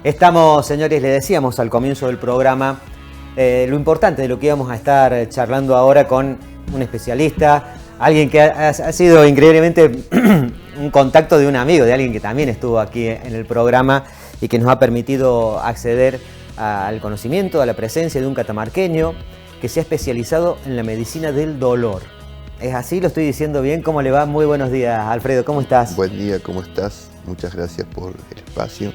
Estamos, señores, le decíamos al comienzo del programa lo importante de lo que íbamos a estar charlando ahora con un especialista, alguien que ha sido increíblemente un contacto de un amigo, de alguien que también estuvo aquí en el programa y que nos ha permitido acceder al conocimiento, a la presencia de un catamarqueño que se ha especializado en la medicina del dolor. ¿Es así? ¿Lo estoy diciendo bien? ¿Cómo le va? Muy buenos días, Alfredo. ¿Cómo estás? Buen día, ¿cómo estás? Muchas gracias por el espacio,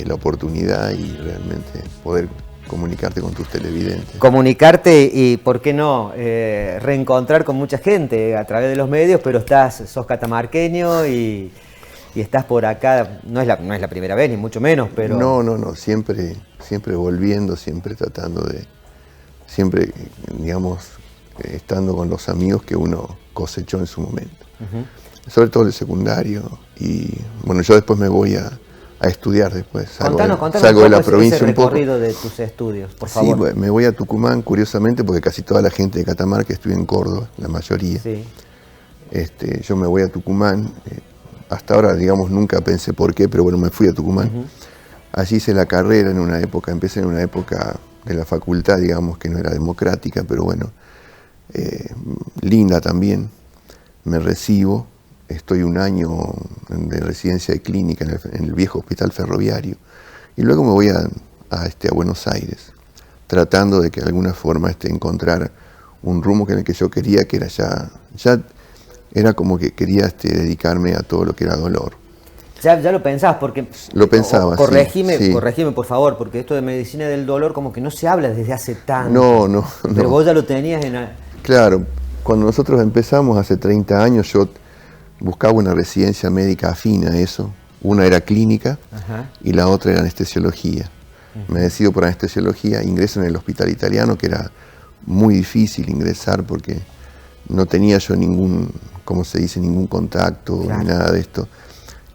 la oportunidad y realmente poder comunicarte con tus televidentes. Comunicarte y, ¿por qué no? Reencontrar con mucha gente a través de los medios, pero sos catamarqueño y estás por acá. No es la primera vez, ni mucho menos, pero... No, siempre volviendo, siempre tratando de... Siempre, digamos, estando con los amigos que uno cosechó en su momento. Sobre todo el secundario. Y bueno, yo después me voy a estudiar después. Salgo de la provincia ese un poco. Recorrido de tus estudios, por favor. Sí, me voy a Tucumán, curiosamente, porque casi toda la gente de Catamarca estudia en Córdoba, la mayoría. Sí. Yo me voy a Tucumán. Hasta ahora, digamos, nunca pensé por qué, pero bueno, me fui a Tucumán. Allí hice la carrera empecé en una época de la facultad, digamos, que no era democrática, pero bueno, linda también. Me recibo. Estoy un año de residencia de clínica en el viejo hospital ferroviario y luego me voy a Buenos Aires, tratando de que de alguna forma encontrar un rumbo en el que yo quería, que era ya era como que quería dedicarme a todo lo que era dolor. Ya lo pensabas, porque... Lo pensaba, corregime, sí. Corregime, por favor, porque esto de medicina del dolor como que no se habla desde hace tanto. No. Pero vos ya lo tenías en... Claro, cuando nosotros empezamos hace 30 años, yo buscaba una residencia médica afín a eso. Una era clínica y la otra era anestesiología. Me decido por anestesiología, ingreso en el hospital italiano, que era muy difícil ingresar porque no tenía yo ningún contacto, ni nada de esto.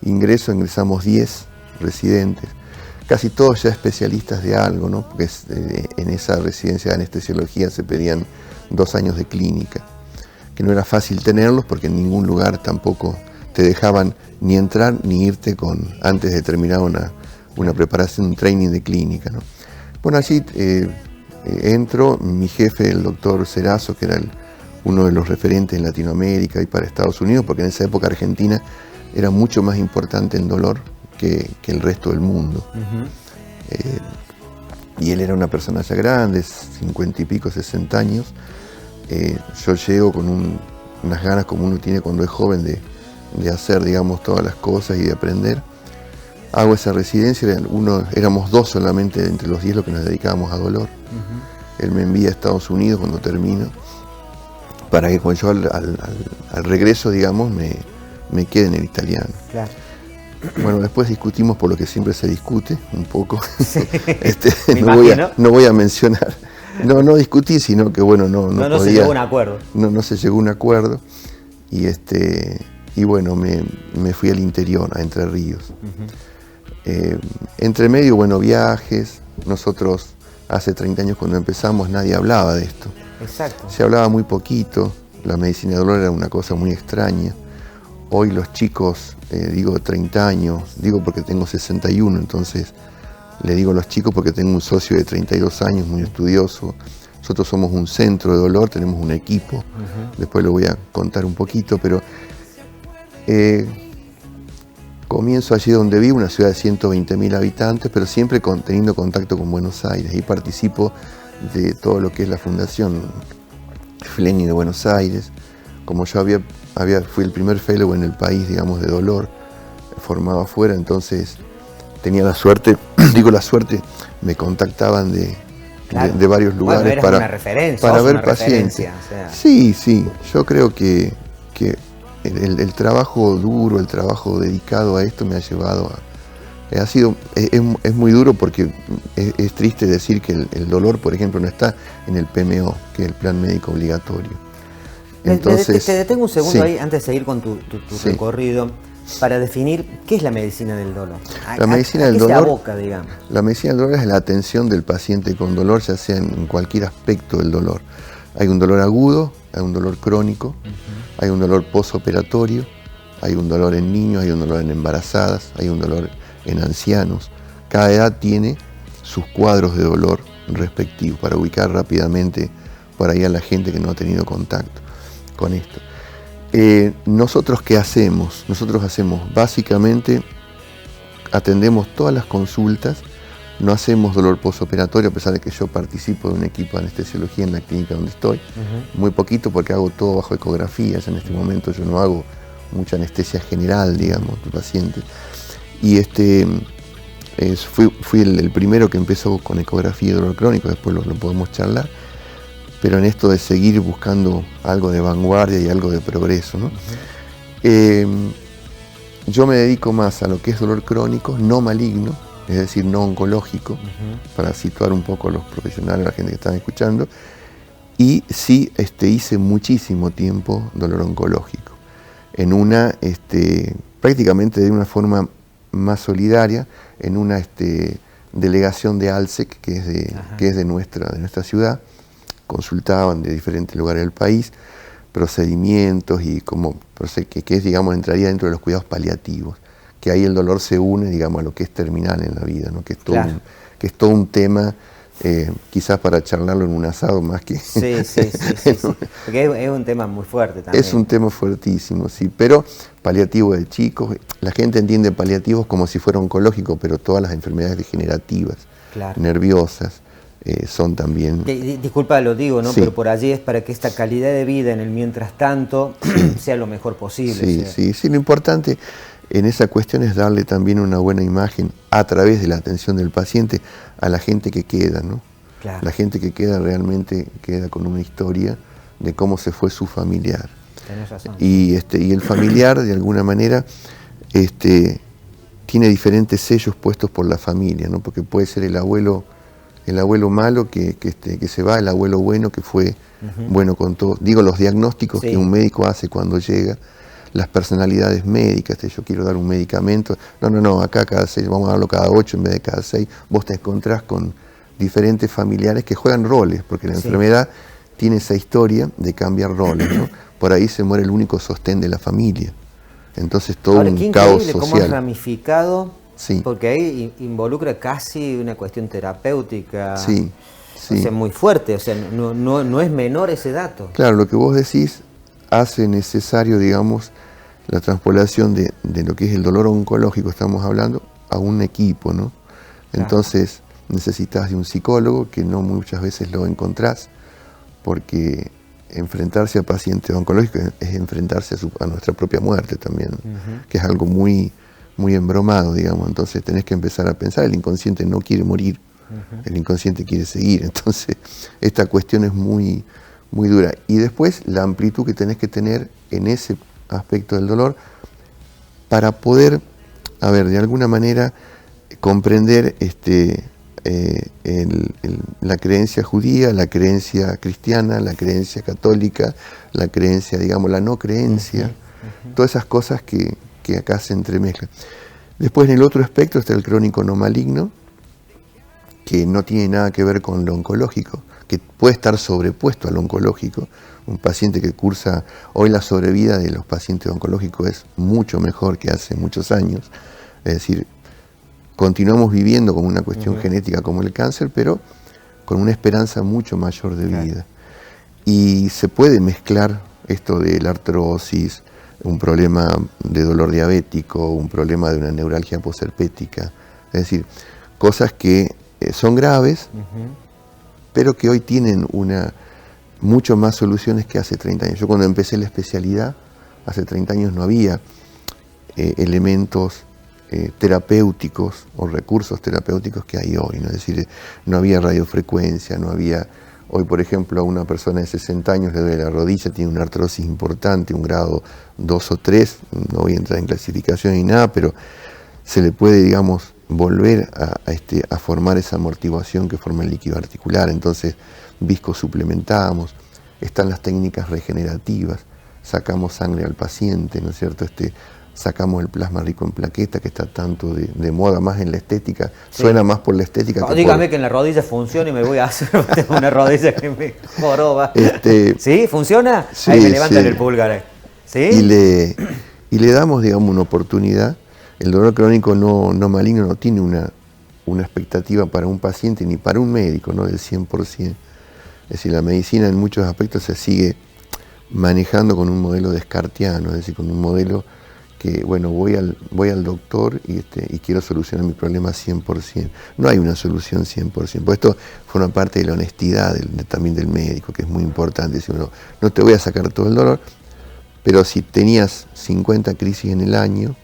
Ingresamos 10 residentes, casi todos ya especialistas de algo, ¿no? Porque en esa residencia de anestesiología se pedían 2 años de clínica, que no era fácil tenerlos porque en ningún lugar tampoco te dejaban ni entrar ni irte antes de terminar una preparación, un training de clínica, ¿no? Bueno, allí entro, mi jefe, el doctor Cerazo, que era uno de los referentes en Latinoamérica y para Estados Unidos, porque en esa época Argentina era mucho más importante en dolor que el resto del mundo. Y él era una persona ya grande, 50 y pico, 60 años. Yo llego con unas ganas como uno tiene cuando es joven de hacer, digamos, todas las cosas y de aprender. Hago esa residencia, éramos 2 solamente entre los 10 los que nos dedicábamos a dolor. Él me envía a Estados Unidos cuando termino, para que cuando yo al regreso, digamos, me quede en el italiano. Claro. Bueno, después discutimos por lo que siempre se discute, un poco. Sí, no voy a mencionar. No discutí, sino que bueno, no podía, se llegó a un acuerdo. No se llegó a un acuerdo. Y bueno, me fui al interior, a Entre Ríos. Entre medio, bueno, viajes. Nosotros hace 30 años cuando empezamos nadie hablaba de esto. Exacto. Se hablaba muy poquito, la medicina de dolor era una cosa muy extraña. Hoy los chicos, digo 30 años, digo porque tengo 61, entonces le digo a los chicos porque tengo un socio de 32 años, muy estudioso. Nosotros somos un centro de dolor, tenemos un equipo, después lo voy a contar un poquito, pero comienzo allí donde vivo, una ciudad de 120.000 habitantes, pero siempre teniendo contacto con Buenos Aires, y participo de todo lo que es la Fundación Fleni de Buenos Aires. Como yo fui el primer fellow en el país, digamos, de dolor, formado afuera, entonces tenía la suerte, me contactaban de varios lugares para ver pacientes. O sea. Sí, yo creo que el trabajo duro, el trabajo dedicado a esto me ha llevado es muy duro porque es triste decir que el dolor, por ejemplo, no está en el PMO, que es el plan médico obligatorio. Entonces, te detengo un segundo sí. ahí antes de seguir con tu recorrido para definir qué es la medicina del dolor. La medicina del dolor, dolor, se aboca, digamos. La medicina del dolor es la atención del paciente con dolor, ya sea en cualquier aspecto del dolor. Hay un dolor agudo, hay un dolor crónico, hay un dolor posoperatorio, hay un dolor en niños, hay un dolor en embarazadas, hay un dolor en ancianos, cada edad tiene sus cuadros de dolor respectivos para ubicar rápidamente por ahí a la gente que no ha tenido contacto con esto. ¿Nosotros qué hacemos? Nosotros básicamente, atendemos todas las consultas, no hacemos dolor postoperatorio, a pesar de que yo participo de un equipo de anestesiología en la clínica donde estoy, muy poquito porque hago todo bajo ecografías. En este momento yo no hago mucha anestesia general, digamos, de pacientes. Y fui el primero que empezó con ecografía de dolor crónico, después lo podemos charlar, pero en esto de seguir buscando algo de vanguardia y algo de progreso, ¿no? Yo me dedico más a lo que es dolor crónico, no maligno, es decir, no oncológico, para situar un poco a los profesionales, a la gente que están escuchando, y sí hice muchísimo tiempo dolor oncológico, prácticamente de una forma más solidaria, en una delegación de ALSEC, que es de nuestra ciudad. Consultaban de diferentes lugares del país procedimientos y que digamos, entraría dentro de los cuidados paliativos, que ahí el dolor se une, digamos, a lo que es terminal en la vida, ¿no? Que es todo un tema, quizás para charlarlo en un asado más que... Sí. Porque es un tema muy fuerte también. Es un tema fuertísimo, sí, pero paliativo de chicos, la gente entiende paliativos como si fuera oncológico, pero todas las enfermedades degenerativas, nerviosas, son también... Disculpa, lo digo, ¿no? Sí. Pero por allí es para que esta calidad de vida en el mientras tanto sea lo mejor posible. Sí, lo importante en esa cuestión es darle también una buena imagen a través de la atención del paciente a la gente que queda, ¿no? Claro. La gente que queda realmente queda con una historia de cómo se fue su familiar. Tenés razón. Y el familiar, de alguna manera, tiene diferentes sellos puestos por la familia, ¿no? Porque puede ser el abuelo malo que se va, el abuelo bueno que fue bueno con todo. Digo, los diagnósticos que un médico hace cuando llega, las personalidades médicas, yo quiero dar un medicamento, no, acá cada 6, vamos a darlo cada 8 en vez de cada 6, vos te encontrás con diferentes familiares que juegan roles, porque la enfermedad tiene esa historia de cambiar roles, ¿no? Por ahí se muere el único sostén de la familia, entonces todo un caos social. Cómo es ramificado, sí. Porque ahí involucra casi una cuestión terapéutica, sí. O sea, muy fuerte, o sea, no es menor ese dato. Claro, lo que vos decís hace necesario, digamos, la transpolación de lo que es el dolor oncológico, estamos hablando, a un equipo, ¿no? Entonces necesitas de un psicólogo, que no muchas veces lo encontrás, porque enfrentarse a pacientes oncológicos es enfrentarse a nuestra propia muerte también, que es algo muy, muy embromado, digamos. Entonces tenés que empezar a pensar, el inconsciente no quiere morir, el inconsciente quiere seguir. Entonces esta cuestión es muy, muy dura. Y después la amplitud que tenés que tener en ese aspecto del dolor para poder, de alguna manera comprender la creencia judía, la creencia cristiana, la creencia católica, la creencia, digamos, la no creencia, todas esas cosas que acá se entremezclan. Después, en el otro espectro está el crónico no maligno, que no tiene nada que ver con lo oncológico, que puede estar sobrepuesto al oncológico. Un paciente que cursa, hoy la sobrevida de los pacientes oncológicos es mucho mejor que hace muchos años, es decir, continuamos viviendo con una cuestión genética como el cáncer, pero con una esperanza mucho mayor de vida. Y se puede mezclar esto de la artrosis, un problema de dolor diabético, un problema de una neuralgia posherpética, es decir, cosas que son graves, pero que hoy tienen mucho más soluciones que hace 30 años. Yo cuando empecé la especialidad, hace 30 años no había elementos terapéuticos o recursos terapéuticos que hay hoy, ¿no? Es decir, no había radiofrecuencia, no había... Hoy, por ejemplo, a una persona de 60 años le duele la rodilla, tiene una artrosis importante, un grado 2 o 3, no voy a entrar en clasificación ni nada, pero se le puede, digamos, volver a formar esa amortiguación que forma el líquido articular. Entonces, viscosuplementamos, están las técnicas regenerativas, sacamos sangre al paciente, ¿no es cierto? Sacamos el plasma rico en plaqueta, que está tanto de moda, más en la estética, suena más por la estética. No, dígame que en la rodilla funciona y me voy a hacer una rodilla que me joroba. ¿Sí? ¿Funciona? Sí, ahí me levantan el pulgar. ¿Sí? Y le damos, digamos, una oportunidad. El dolor crónico no maligno no tiene una expectativa para un paciente ni para un médico, ¿no?, del 100%. Es decir, la medicina en muchos aspectos se sigue manejando con un modelo descartiano, es decir, con un modelo que, bueno, voy al doctor y quiero solucionar mi problema 100%. No hay una solución 100%, porque esto forma parte de la honestidad también del médico, que es muy importante. Decir, no te voy a sacar todo el dolor, pero si tenías 50 crisis en el año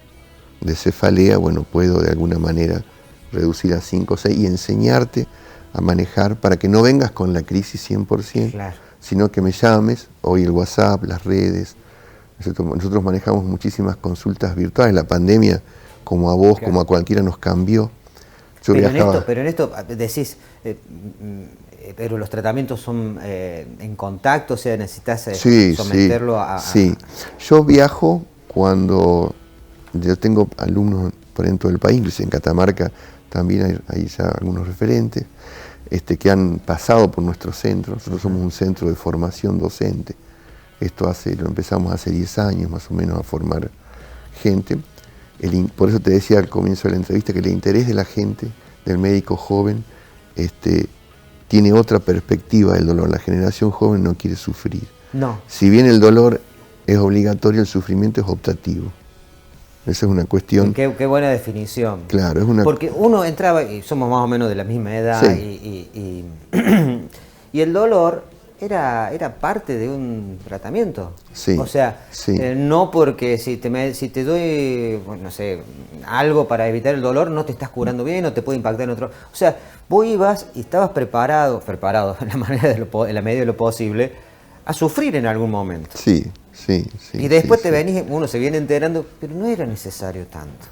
de cefalea, bueno, puedo de alguna manera reducir a 5 o 6 y enseñarte a manejar para que no vengas con la crisis 100%, claro, sino que me llames, hoy el WhatsApp, las redes. Nosotros manejamos muchísimas consultas virtuales. La pandemia, como a vos, claro, como a cualquiera, nos cambió. Pero en esto decís, pero los tratamientos son en contacto, o sea, necesitas someterlo a... Sí, yo viajo cuando yo tengo alumnos por dentro del país, incluso en Catamarca también hay ya algunos referentes que han pasado por nuestro centro. Nosotros somos un centro de formación docente. Esto lo empezamos hace 10 años más o menos a formar gente. Por eso te decía al comienzo de la entrevista que el interés de la gente, del médico joven, tiene otra perspectiva del dolor. La generación joven no quiere sufrir. No. Si bien el dolor es obligatorio, el sufrimiento es optativo. Esa es una cuestión... Qué buena definición. Claro, es una... Porque uno entraba, y somos más o menos de la misma edad, sí, y el dolor era parte de un tratamiento. Sí, o sea, sí. No porque si te doy, bueno, no sé, algo para evitar el dolor, no te estás curando bien o te puede impactar en otro... O sea, vos ibas y estabas preparado en la medida de lo posible, a sufrir en algún momento. Sí. Sí, y después uno se viene enterando, pero no era necesario tanto.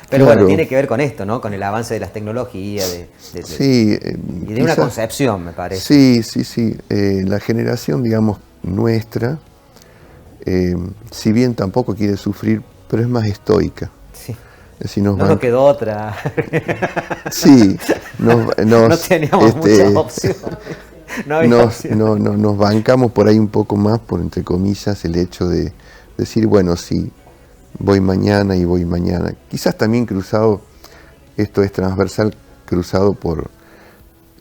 Pero claro, bueno, tiene que ver con esto, ¿no? Con el avance de las tecnologías y de una concepción, me parece. Sí. La generación, digamos, nuestra, si bien tampoco quiere sufrir, pero es más estoica. Sí. Es decir, nos quedó otra. Sí. No teníamos muchas opciones. Nos bancamos por ahí un poco más, por entre comillas, el hecho de decir, bueno, sí, voy mañana y voy mañana. Quizás también cruzado, esto es transversal, cruzado por,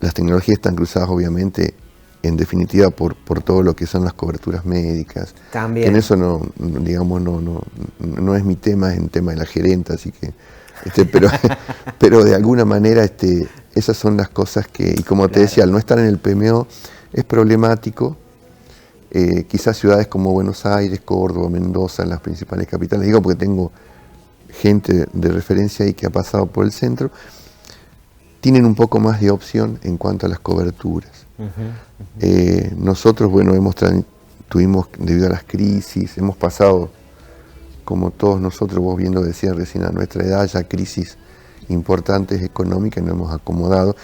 las tecnologías están cruzadas obviamente, en definitiva, por todo lo que son las coberturas médicas. También. Que en eso no es mi tema, es un tema de la gerenta, así que, pero de alguna manera, esas son las cosas que, y como te decía, al no estar en el PMO es problemático. Quizás ciudades como Buenos Aires, Córdoba, Mendoza, las principales capitales, digo porque tengo gente de referencia ahí que ha pasado por el centro, tienen un poco más de opción en cuanto a las coberturas. Nosotros, bueno, tuvimos, debido a las crisis, hemos pasado, como todos nosotros, vos bien lo decías recién, a nuestra edad, ya crisis importantes económicas, nos hemos acomodado,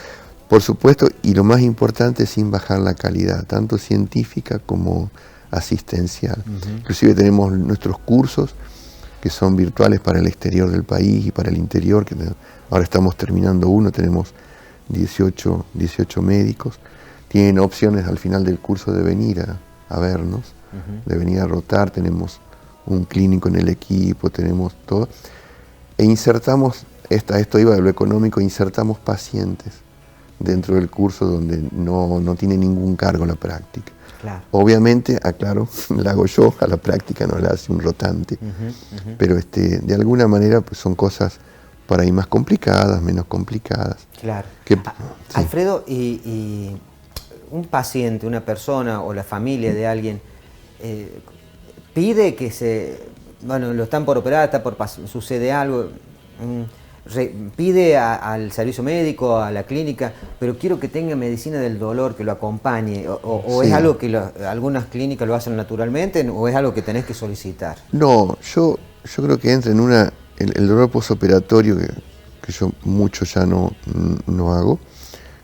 por supuesto, y lo más importante, sin bajar la calidad, tanto científica como asistencial. Inclusive tenemos nuestros cursos que son virtuales para el exterior del país y para el interior, que ahora estamos terminando uno, tenemos 18 médicos, tienen opciones al final del curso de venir a vernos, de venir a rotar, tenemos un clínico en el equipo, tenemos todo, e insertamos, esto iba de lo económico, insertamos pacientes dentro del curso donde no tiene ningún cargo la práctica. Claro. Obviamente, aclaro, la hago yo, a la práctica no la hace un rotante, pero de alguna manera pues, son cosas por ahí más complicadas, menos complicadas. Claro. Sí. Alfredo, y un paciente, una persona o la familia de alguien pide que lo están por operar, sucede algo, pide al servicio médico, a la clínica, pero quiero que tenga medicina del dolor, que lo acompañe, o sí. ¿Es algo que algunas clínicas lo hacen naturalmente o es algo que tenés que solicitar? No, yo creo que entra en el dolor postoperatorio, que yo mucho ya no hago,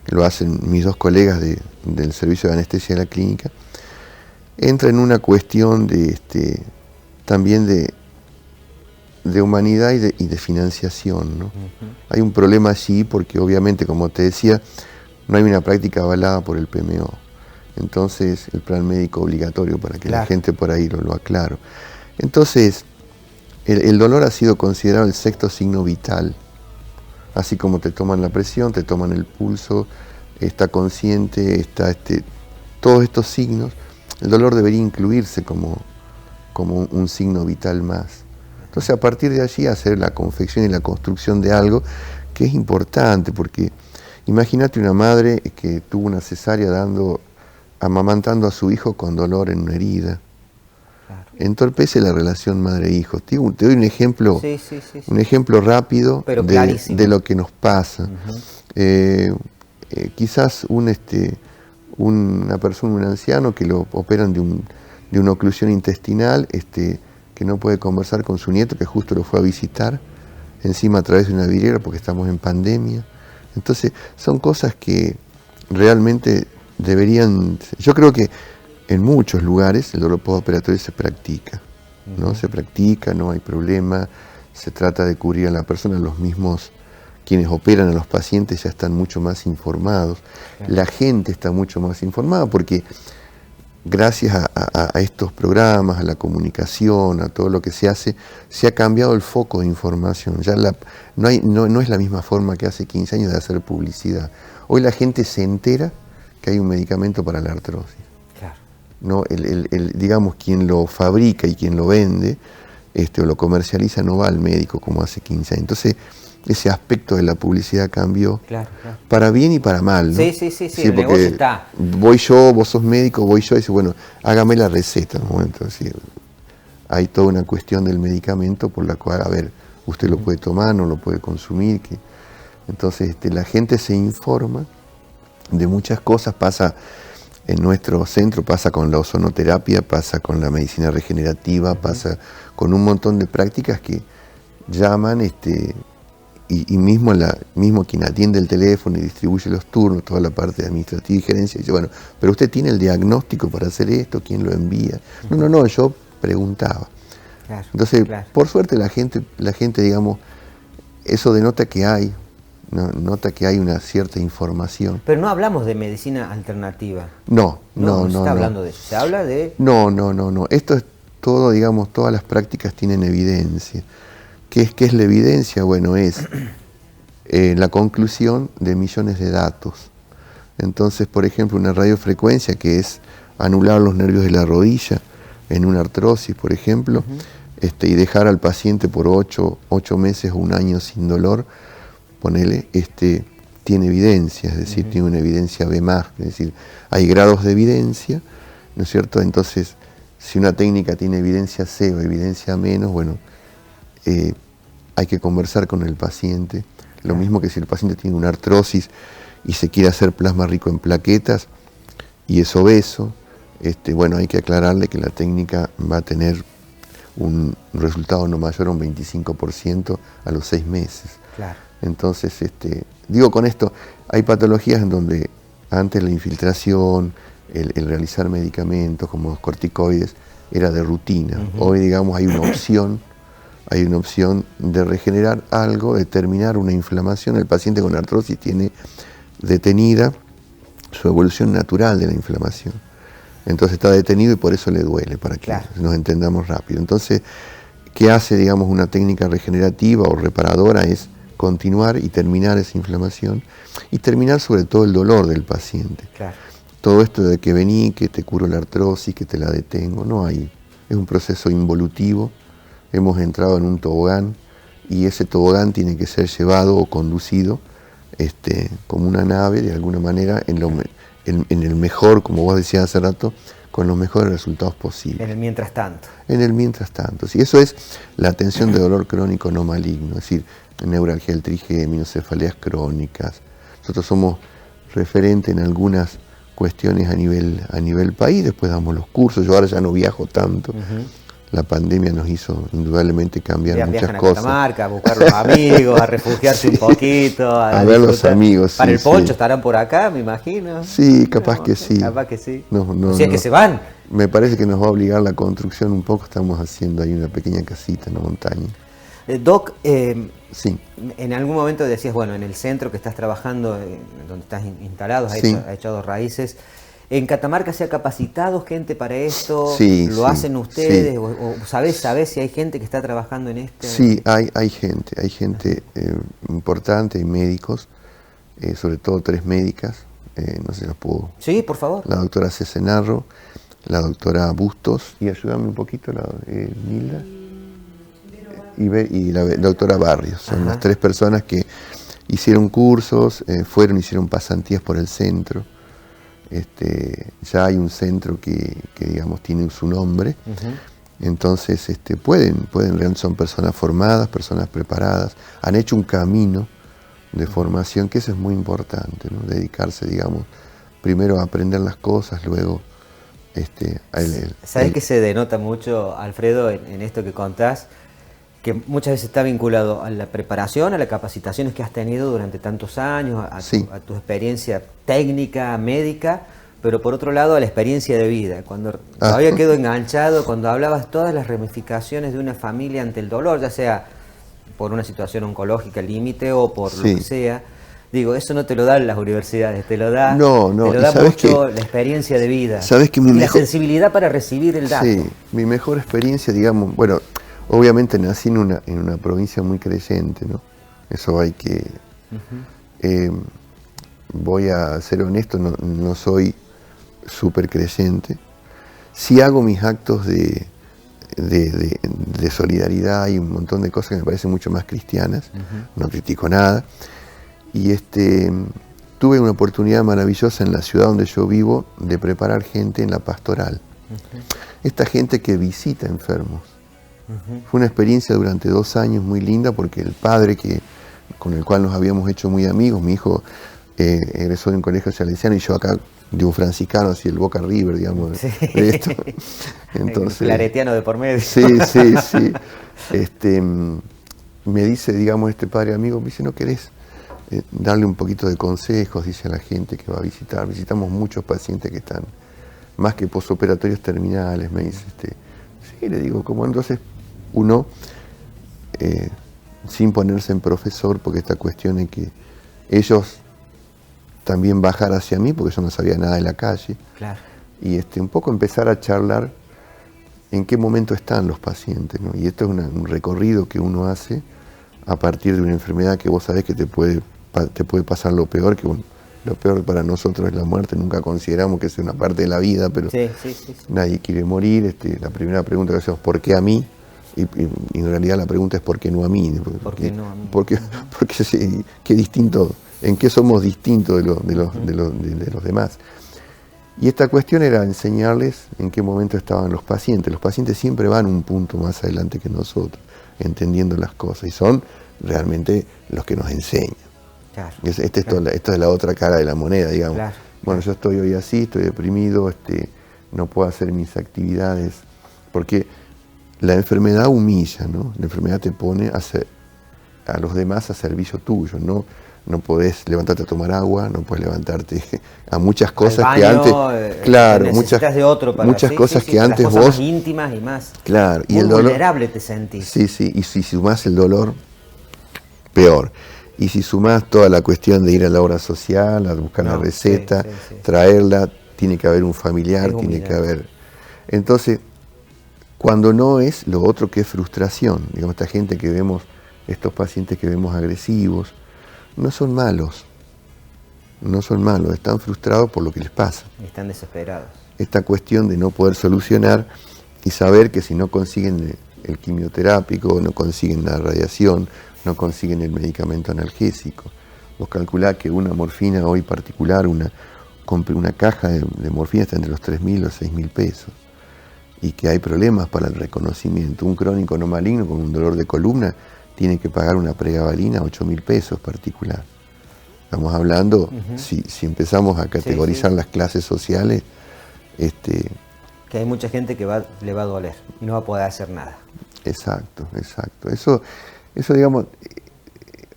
que lo hacen mis dos colegas del servicio de anestesia de la clínica, entra en una cuestión también de humanidad y de financiación, ¿no? Hay un problema allí porque obviamente, como te decía, no hay una práctica avalada por el PMO. Entonces, el plan médico obligatorio, para que la gente por ahí lo aclaro. Entonces, el dolor ha sido considerado el sexto signo vital Así como te toman la presión, te toman el pulso, está consciente, está todos estos signos. El dolor debería incluirse como un signo vital más. Entonces, a partir de allí, hacer la confección y la construcción de algo que es importante, porque imagínate una madre que tuvo una cesárea amamantando a su hijo con dolor en una herida. Claro. Entorpece la relación madre-hijo. Te doy un ejemplo, un ejemplo rápido de lo que nos pasa. Quizás una persona, un anciano que lo operan de una oclusión intestinal, que no puede conversar con su nieto, que justo lo fue a visitar, encima a través de una vidriera porque estamos en pandemia. Entonces, son cosas que realmente deberían... Yo creo que en muchos lugares el dolor postoperatorio se practica, ¿no? Se practica, no hay problema, se trata de cubrir a la persona, los mismos quienes operan a los pacientes ya están mucho más informados, la gente está mucho más informada porque gracias a estos programas, a la comunicación, a todo lo que se hace, se ha cambiado el foco de información. Ya no es la misma forma que hace 15 años de hacer publicidad. Hoy la gente se entera que hay un medicamento para la artrosis. Claro. ¿No? Digamos, quien lo fabrica y quien lo vende o lo comercializa no va al médico como hace 15 años. Entonces, ese aspecto de la publicidad cambió, claro. Para bien y para mal, ¿no? Sí, el negocio está. Voy yo, vos sos médico, voy yo, y dice, bueno, hágame la receta, ¿no? Entonces, hay toda una cuestión del medicamento por la cual, a ver, usted lo puede tomar, no lo puede consumir. Entonces, la gente se informa de muchas cosas, pasa en nuestro centro, pasa con la ozonoterapia, pasa con la medicina regenerativa, pasa con un montón de prácticas que llaman, y mismo quien atiende el teléfono y distribuye los turnos, toda la parte administrativa y gerencia, dice, bueno, pero usted tiene el diagnóstico para hacer esto, ¿quién lo envía? No, yo preguntaba. Claro, entonces, por suerte la gente, digamos, eso denota que nota que hay una cierta información. Pero no hablamos de medicina alternativa. No se está hablando de eso, se habla de... No, esto es todo, digamos, todas las prácticas tienen evidencia. ¿Qué es la evidencia? Bueno, es la conclusión de millones de datos. Entonces, por ejemplo, una radiofrecuencia que es anular los nervios de la rodilla en una artrosis, por ejemplo, y dejar al paciente por 8 meses o un año sin dolor, ponele, tiene evidencia, es decir, tiene una evidencia B+, es decir, hay grados de evidencia, ¿no es cierto? Entonces, si una técnica tiene evidencia C o evidencia menos, bueno, hay que conversar con el paciente. Lo mismo que si el paciente tiene una artrosis y se quiere hacer plasma rico en plaquetas y es obeso, bueno, hay que aclararle que la técnica va a tener un resultado no mayor a un 25% a los 6 meses. Claro. Entonces, digo con esto, hay patologías en donde antes la infiltración, el realizar medicamentos como los corticoides era de rutina. Hoy, digamos, hay una opción de regenerar algo, de terminar una inflamación. El paciente con artrosis tiene detenida su evolución natural de la inflamación. Entonces está detenido y por eso le duele, para que nos entendamos rápido. Entonces, ¿qué hace, digamos, una técnica regenerativa o reparadora? Es continuar y terminar esa inflamación y terminar sobre todo el dolor del paciente. Claro. Todo esto de que vení, que te curo la artrosis, que te la detengo, no hay. Es un proceso involutivo. Hemos entrado en un tobogán y ese tobogán tiene que ser llevado o conducido como una nave de alguna manera en el mejor, como vos decías hace rato, con los mejores resultados posibles. En el mientras tanto. En el mientras tanto. Sí, eso es la atención de dolor crónico no maligno, es decir, neuralgia del trigémino, cefaleas crónicas. Nosotros somos referentes en algunas cuestiones a nivel país, después damos los cursos, yo ahora ya no viajo tanto. La pandemia nos hizo indudablemente cambiar muchas cosas. A Catamarca, a buscar los amigos, a refugiarse un poquito. A ver los amigos. Para el poncho estarán por acá, me imagino. Sí, capaz que sí. Capaz que sí. No, si es que se van. Me parece que nos va a obligar la construcción un poco. Estamos haciendo ahí una pequeña casita en la montaña. Doc, sí. En algún momento decías, bueno, en el centro que estás trabajando, donde estás instalado, has echado raíces. ¿En Catamarca se ha capacitado gente para esto? Sí, ¿Lo sí, hacen ustedes? sí. ¿O sabés si hay gente que está trabajando en esto? Sí, hay gente importante, hay médicos, sobre todo 3 médicas, no sé si las puedo. Sí, por favor. La doctora Cesenarro, la doctora Bustos, y ayúdame un poquito, Nilda, y la doctora Barrios. Son las 3 personas que hicieron cursos, hicieron pasantías por el centro. Ya hay un centro que digamos tiene su nombre. Entonces realmente son personas formadas, personas preparadas, han hecho un camino de formación, que eso es muy importante, ¿no? Dedicarse, digamos, primero a aprender las cosas, luego ¿Sabés que se denota mucho, Alfredo, en esto que contás? Que muchas veces está vinculado a la preparación, a las capacitaciones que has tenido durante tantos años, a tu experiencia técnica, médica, pero por otro lado a la experiencia de vida. Cuando todavía quedo enganchado, cuando hablabas todas las ramificaciones de una familia ante el dolor, ya sea por una situación oncológica límite o por lo que sea, digo, eso no te lo dan las universidades, te lo da, te lo da mucho la experiencia de vida. ¿Sabés que la sensibilidad para recibir el dato. Sí, mi mejor experiencia, digamos, bueno, obviamente nací en una provincia muy creyente, ¿no? Eso hay que... voy a ser honesto, no soy súper creyente. Sí hago mis actos de solidaridad y un montón de cosas que me parecen mucho más cristianas, no critico nada. Y tuve una oportunidad maravillosa en la ciudad donde yo vivo de preparar gente en la pastoral. Esta gente que visita enfermos. Fue una experiencia durante 2 años muy linda, porque el padre con el cual nos habíamos hecho muy amigos, mi hijo egresó de un colegio salesiano y yo acá de un franciscano, así el Boca River, digamos, de esto. Entonces, el claretiano de por medio. Sí. Me dice, digamos, este padre amigo, me dice, ¿no querés darle un poquito de consejos? Dice a la gente que va a visitar. Visitamos muchos pacientes que están más que posoperatorios terminales, me dice. Sí, le digo, como entonces uno, sin ponerse en profesor, porque esta cuestión es que ellos también bajar hacia mí, porque yo no sabía nada de la calle, claro. Y un poco empezar a charlar en qué momento están los pacientes, ¿no? Y esto es un recorrido que uno hace a partir de una enfermedad que vos sabés que te puede pasar lo peor, que lo peor para nosotros es la muerte. Nunca consideramos que sea una parte de la vida, pero sí. Nadie quiere morir. La primera pregunta que hacemos, ¿por qué a mí? Y en realidad la pregunta es ¿por qué no a mí? ¿Por qué no a mí? Porque sí, qué distinto, en qué somos distintos de los demás. Y esta cuestión era enseñarles en qué momento estaban los pacientes. Los pacientes siempre van un punto más adelante que nosotros, entendiendo las cosas, y son realmente los que nos enseñan. Claro, Esto es la otra cara de la moneda, digamos. Claro. Bueno, yo estoy hoy así, estoy deprimido, no puedo hacer mis actividades, porque la enfermedad humilla, ¿no? La enfermedad te pone a los demás a servicio tuyo, ¿no? No podés levantarte a tomar agua, no podés levantarte a muchas cosas baño, que antes, claro, necesitas de otro para muchas cosas que para antes las cosas vos más íntimas y más, claro, y muy el dolor, vulnerable te sentís. Sí, y si sumás el dolor, peor. Y si sumás toda la cuestión de ir a la obra social, a buscar la receta, traerla, tiene que haber un familiar, tiene que haber. Entonces, cuando no es lo otro que es frustración, digamos, esta gente que vemos, estos pacientes que vemos agresivos, no son malos, están frustrados por lo que les pasa. Están desesperados. Esta cuestión de no poder solucionar y saber que si no consiguen el quimioterápico, no consiguen la radiación, no consiguen el medicamento analgésico. Vos calculás que una morfina hoy particular, una caja de morfina está entre los 3.000 o 6.000 pesos. Y que hay problemas para el reconocimiento. Un crónico no maligno con un dolor de columna tiene que pagar una pregabalina 8.000 pesos particular. Estamos hablando, si empezamos a categorizar las clases sociales, que hay mucha gente que le va a doler y no va a poder hacer nada. Exacto. Eso digamos,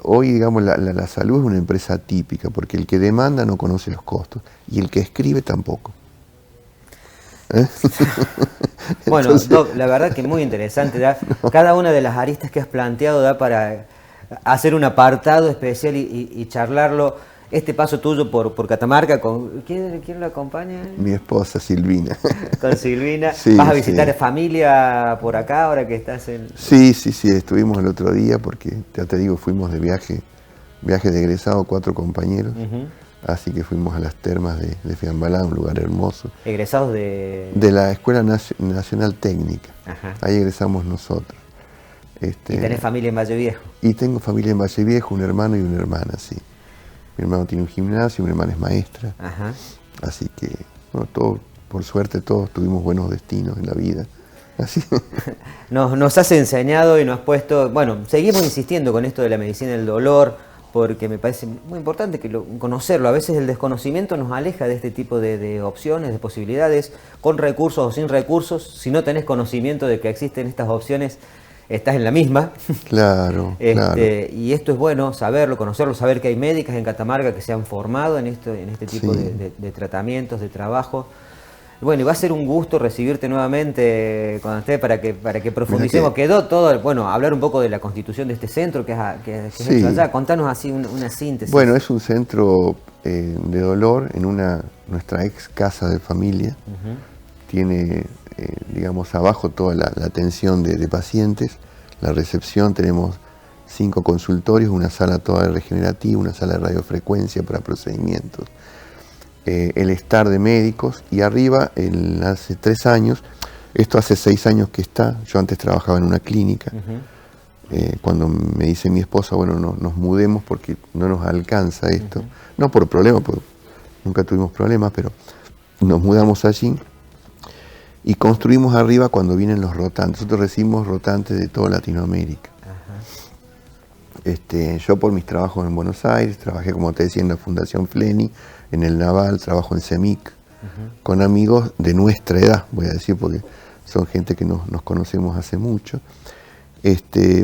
hoy digamos la salud es una empresa típica, porque el que demanda no conoce los costos y el que escribe tampoco. Bueno, entonces, Doc, la verdad que muy interesante. Cada una de las aristas que has planteado da para hacer un apartado especial y charlarlo. este paso tuyo por Catamarca, ¿quién lo acompaña? Mi esposa Silvina. Con Silvina. Sí, ¿Vas a visitar sí. familia por acá ahora que estás en...? Sí, estuvimos el otro día porque, ya te digo, fuimos de viaje de egresado, 4 compañeros. Así que fuimos a las termas de Fiambalá, un lugar hermoso. ¿Egresados de...? De la Escuela Nacional Técnica. Ajá. Ahí egresamos nosotros. ¿Y tenés familia en Valle Viejo? Y tengo familia en Valle Viejo, un hermano y una hermana, sí. Mi hermano tiene un gimnasio, mi hermana es maestra. Ajá. Así que, bueno, por suerte todos tuvimos buenos destinos en la vida. Así. Nos has enseñado y nos has puesto... Bueno, seguimos insistiendo con esto de la medicina del dolor, porque me parece muy importante conocerlo. A veces el desconocimiento nos aleja de este tipo de opciones, de posibilidades, con recursos o sin recursos. Si no tenés conocimiento de que existen estas opciones, estás en la misma. Claro, claro. Y esto es bueno saberlo, conocerlo, saber que hay médicas en Catamarca que se han formado en este tipo Sí. de tratamientos, de trabajo. Bueno, y va a ser un gusto recibirte nuevamente cuando esté para que profundicemos. Quedó todo, bueno, hablar un poco de la constitución de este centro que es Sí. hecho allá. Contanos así una síntesis. Bueno, es un centro de dolor en nuestra ex casa de familia. Tiene, digamos, abajo toda la atención de pacientes. La recepción, tenemos 5 consultorios, una sala toda regenerativa, una sala de radiofrecuencia para procedimientos. El estar de médicos, y arriba, hace 3 años, esto hace 6 años que está, yo antes trabajaba en una clínica. Cuando me dice mi esposa, bueno, nos mudemos porque no nos alcanza esto, no por problemas, porque nunca tuvimos problemas, pero nos mudamos allí y construimos arriba cuando vienen los rotantes. Nosotros recibimos rotantes de toda Latinoamérica. Yo por mis trabajos en Buenos Aires, trabajé, como te decía, en la Fundación Fleni, en el Naval, trabajo en CEMIC, con amigos de nuestra edad, voy a decir, porque son gente que nos conocemos hace mucho.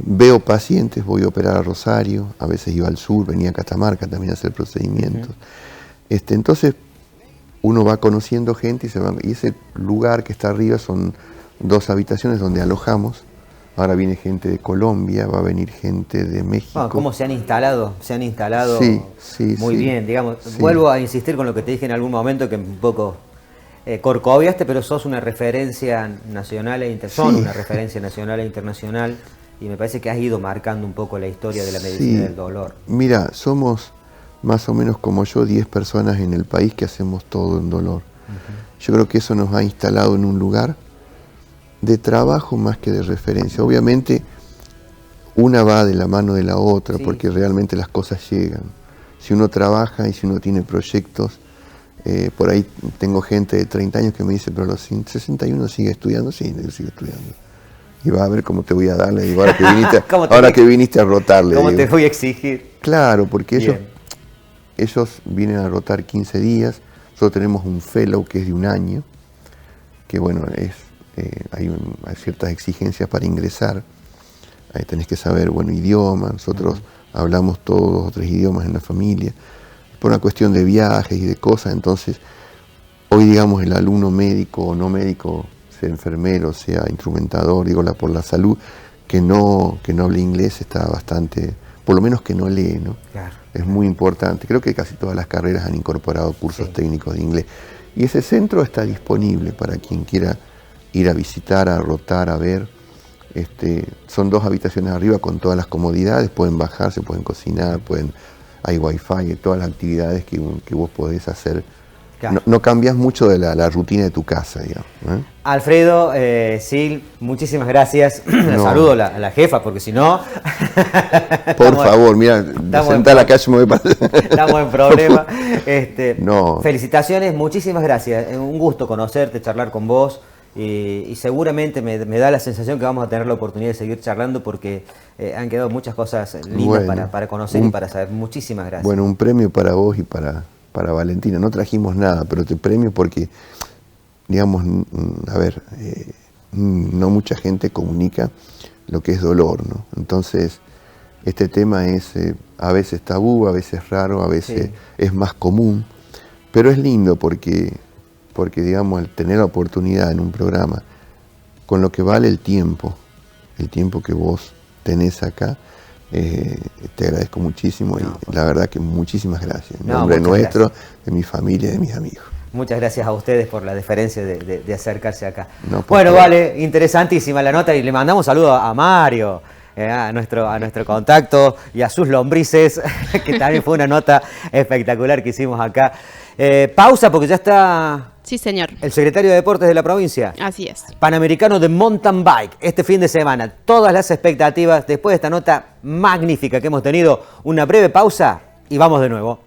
Veo pacientes, voy a operar a Rosario, a veces iba al sur, venía a Catamarca también a hacer procedimientos. Entonces uno va conociendo gente y ese lugar que está arriba son 2 habitaciones donde alojamos. Ahora viene gente de Colombia, va a venir gente de México. Bueno, ¿cómo se han instalado? Se han instalado sí, muy bien, digamos. Sí. Vuelvo a insistir con lo que te dije en algún momento, que un poco corcoviaste, pero sos una referencia nacional son una referencia nacional e internacional, y me parece que has ido marcando un poco la historia de la medicina del dolor. Mira, somos más o menos como yo 10 personas en el país que hacemos todo en dolor. Yo creo que eso nos ha instalado en un lugar de trabajo más que de referencia. Obviamente una va de la mano de la otra, porque realmente las cosas llegan. Si uno trabaja y si uno tiene proyectos, por ahí tengo gente de 30 años que me dice, pero a los 61 sigue estudiando. Sí, sigue estudiando. Y va a ver cómo te voy a dar, le digo, ahora que viniste a rotarle. ¿Cómo te voy a exigir? Claro, porque ellos vienen a rotar 15 días, nosotros tenemos un fellow que es de 1 año, que bueno, hay ciertas exigencias para ingresar. Ahí tenés que saber, bueno, idioma. Nosotros hablamos todos 2 o 3 idiomas en la familia, por una cuestión de viajes y de cosas. Entonces, hoy, digamos, el alumno médico o no médico, sea enfermero, sea instrumentador, digo, por la salud, que no hable inglés, está bastante, por lo menos que no lee, ¿no? Claro. Es muy importante. Creo que casi todas las carreras han incorporado cursos técnicos de inglés. Y ese centro está disponible para quien quiera ir a visitar, a rotar, a ver. Son 2 habitaciones arriba con todas las comodidades, pueden bajarse, pueden cocinar, hay wifi, todas las actividades que vos podés hacer. Claro. No cambias mucho de la rutina de tu casa, digamos. Alfredo, Sil, muchísimas gracias. Saludo a la jefa, porque si no... Por favor, mira, sentá la calle, me voy para... Estamos en problema. No. Felicitaciones, muchísimas gracias. Un gusto conocerte, charlar con vos. Y seguramente me da la sensación que vamos a tener la oportunidad de seguir charlando, porque han quedado muchas cosas lindas para conocer y para saber. Muchísimas gracias. Bueno, un premio para vos y para Valentina. No trajimos nada, pero te premio porque, digamos, no mucha gente comunica lo que es dolor, ¿no? Entonces, este tema es a veces tabú, a veces raro, a veces es más común, pero es lindo porque, digamos, al tener la oportunidad en un programa, con lo que vale el tiempo que vos tenés acá, te agradezco muchísimo y la verdad que muchísimas gracias. En No, nombre nuestro, gracias. de mi familia y de mis amigos. Muchas gracias a ustedes por la deferencia de acercarse acá. No, bueno, favor. vale, interesantísima la nota y le mandamos saludos a Mario, a nuestro contacto y a sus lombrices, que también fue una nota espectacular que hicimos acá. Pausa porque ya está... Sí, señor. El secretario de Deportes de la provincia. Así es. Panamericano de Mountain Bike, este fin de semana. Todas las expectativas después de esta nota magnífica que hemos tenido. Una breve pausa y vamos de nuevo.